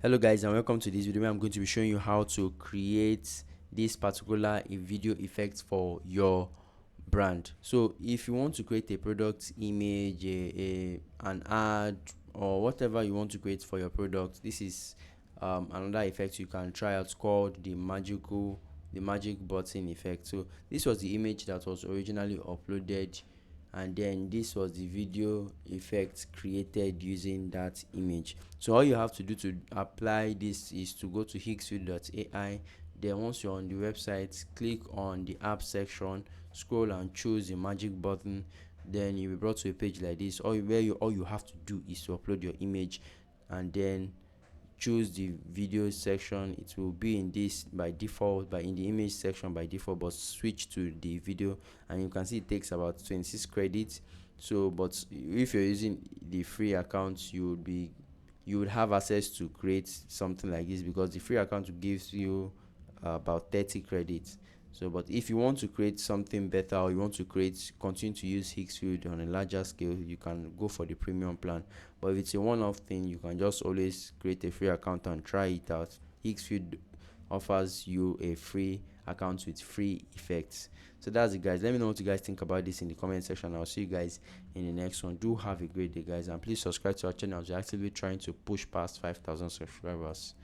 Hello guys, and welcome to this video where I'm going to be showing you how to create this particular video effect for your brand. So if you want to create a product image, an ad, or whatever you want to create for your product, this is another effect you can try out called the magic button effect. So this was the image that was originally uploaded, and then this was the video effect created using that image. So all you have to do to apply this is to go to higgsfield.ai. Then once you're on the website, click on the app section, scroll and choose the magic button. Then you'll be brought to a page like this, all you have to do is to upload your image, and then choose the video section. It will be in this by default, by in the image section by default, but switch to the video, and you can see it takes about 26 credits. So but if you're using the free account, you would have access to create something like this, because the free account gives you about 30 credits. So but if you want to create something better, or you want to continue to use Higgsfield on a larger scale, you can go for the premium plan. But if it's a one-off thing, you can just always create a free account and try it out. Higgsfield offers you a free account with free effects. So that's it, guys. Let me know what you guys think about this in the comment section. I'll see you guys in the next one. Do have a great day, guys, and please subscribe to our channel as we're actively trying to push past 5,000 subscribers.